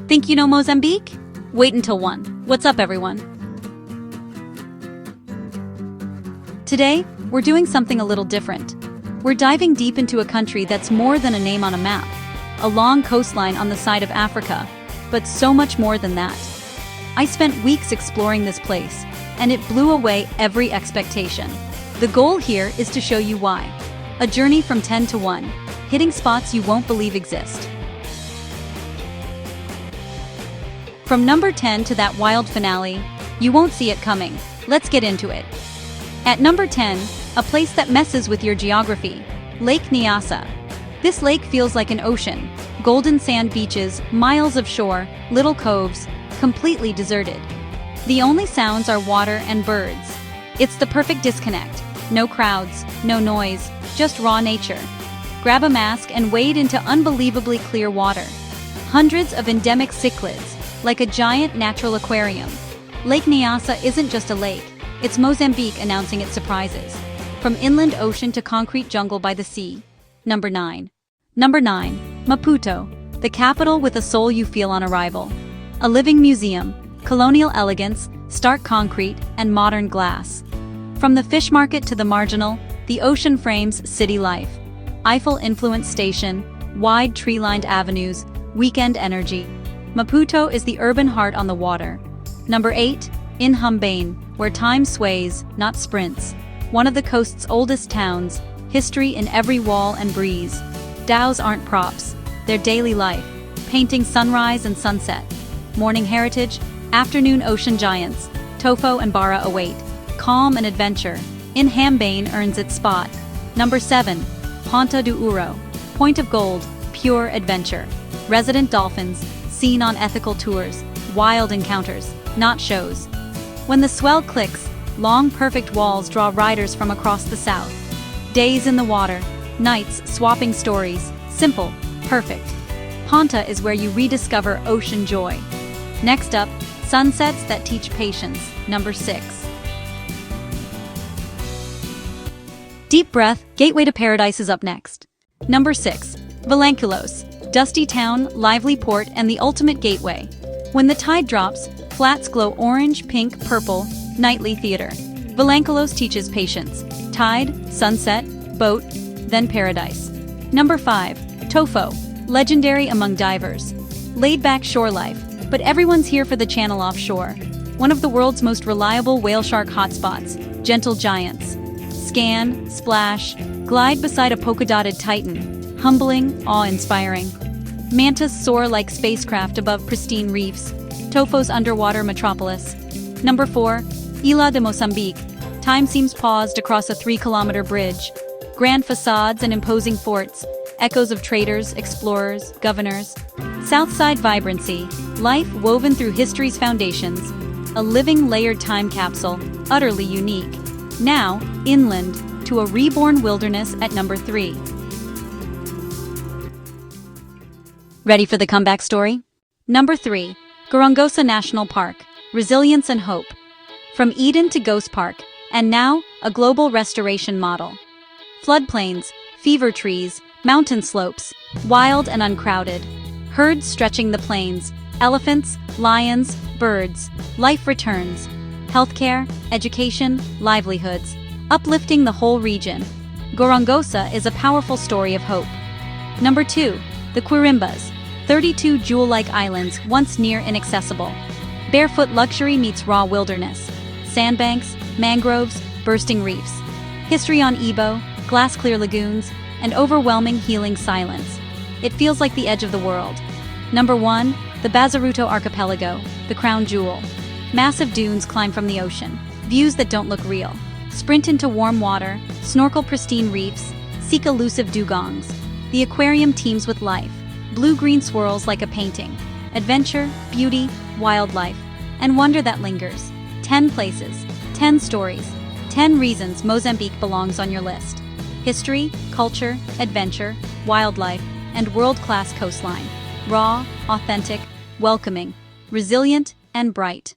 Think you know Mozambique? Wait until 1. What's up, everyone? Today, we're doing something a little different. We're diving deep into a country that's more than a name on a map, a long coastline on the side of Africa, but so much more than that. I spent weeks exploring this place, and it blew away every expectation. The goal here is to show you why. A journey from 10 to 1, hitting spots you won't believe exist. From number 10 to that wild finale, you won't see it coming. Let's get into it. At number 10, a place that messes with your geography, Lake Nyasa. This lake feels like an ocean, golden sand beaches, miles of shore, little coves, completely deserted. The only sounds are water and birds. It's the perfect disconnect. No crowds, no noise, just raw nature. Grab a mask and wade into unbelievably clear water. Hundreds of endemic cichlids, like a giant natural aquarium. Lake Nyasa isn't just a lake, it's Mozambique announcing its surprises. From inland ocean to concrete jungle by the sea. Number 9. Number 9. Maputo, the capital with a soul you feel on arrival. A living museum, colonial elegance, stark concrete, and modern glass. From the fish market to the marginal, the ocean frames city life. Eiffel-influenced station, wide tree-lined avenues, weekend energy. Maputo is the urban heart on the water. Number 8. Inhambane, where time sways, not sprints. One of the coast's oldest towns, history in every wall and breeze. Dhows aren't props, they're daily life, painting sunrise and sunset. Morning heritage, afternoon ocean giants, Tofo and Bara await. Calm and adventure, Inhambane earns its spot. Number 7. Ponta do Ouro, Point of Gold, pure adventure. Resident dolphins, seen on ethical tours, wild encounters, not shows. When the swell clicks, long perfect walls draw riders from across the south. Days in the water, nights swapping stories, simple, perfect. Ponta is where you rediscover ocean joy. Next up, sunsets that teach patience. Number 6. Deep breath, Gateway to Paradise is up next. Number 6. Vilanculos, dusty town, lively port, and the ultimate gateway. When the tide drops, flats glow orange, pink, purple, nightly theater. Vilanculos teaches patience. Tide, sunset, boat, then paradise. Number 5. Tofo, legendary among divers. Laid-back shore life, but everyone's here for the channel offshore. One of the world's most reliable whale shark hotspots, gentle giants. Scan, splash, glide beside a polka-dotted titan. Humbling, awe-inspiring. Mantas soar like spacecraft above pristine reefs. Tofo's underwater metropolis. Number 4. Ilha de Mozambique. Time seems paused across a 3-kilometer bridge. Grand facades and imposing forts. Echoes of traders, explorers, governors. Southside vibrancy. Life woven through history's foundations. A living layered time capsule, utterly unique. Now, inland, to a reborn wilderness at number 3. Ready for the comeback story? Number 3. Gorongosa National Park, resilience and hope. From Eden to Ghost Park, and now, a global restoration model. Floodplains, fever trees, mountain slopes, wild and uncrowded. Herds stretching the plains, elephants, lions, birds. Life returns. Healthcare, education, livelihoods, uplifting the whole region. Gorongosa is a powerful story of hope. Number 2. The Quirimbas, 32 jewel-like islands once near inaccessible. Barefoot luxury meets raw wilderness. Sandbanks, mangroves, bursting reefs. History on Ibo, glass-clear lagoons, and overwhelming healing silence. It feels like the edge of the world. Number 1. The Bazaruto Archipelago, the crown jewel. Massive dunes climb from the ocean. Views that don't look real. Sprint into warm water, snorkel pristine reefs, seek elusive dugongs. The aquarium teems with life. Blue-green swirls like a painting. Adventure, beauty, wildlife, and wonder that lingers. 10 places, 10 stories, 10 reasons Mozambique belongs on your list. History, culture, adventure, wildlife, and world-class coastline. Raw, authentic, welcoming, resilient, and bright.